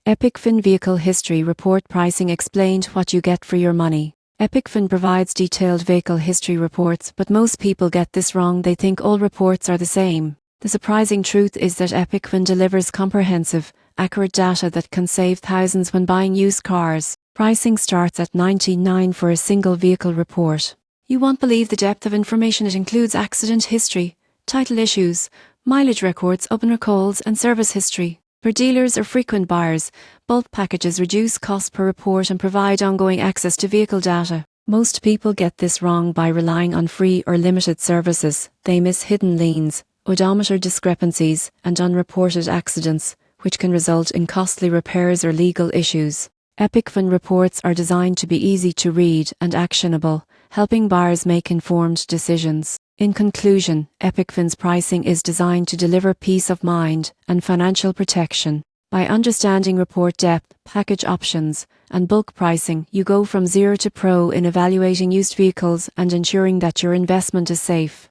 EpicVIN Vehicle History Report Pricing explained what you get for your money. EpicVIN provides detailed vehicle history reports, but most people get this wrong. They think all reports are the same. The surprising truth is that EpicVIN delivers comprehensive, accurate data that can save thousands when buying used cars. Pricing starts at $99 for a single vehicle report. You won't believe the depth of information it includes: accident history, title issues, mileage records, open recalls, and service history. For dealers or frequent buyers, bulk packages reduce costs per report and provide ongoing access to vehicle data. Most people get this wrong by relying on free or limited services. They miss hidden liens, odometer discrepancies, and unreported accidents, which can result in costly repairs or legal issues. EpicVIN reports are designed to be easy to read and actionable, helping buyers make informed decisions. In conclusion, EpicVIN's pricing is designed to deliver peace of mind and financial protection. By understanding report depth, package options, and bulk pricing, you go from zero to pro in evaluating used vehicles and ensuring that your investment is safe.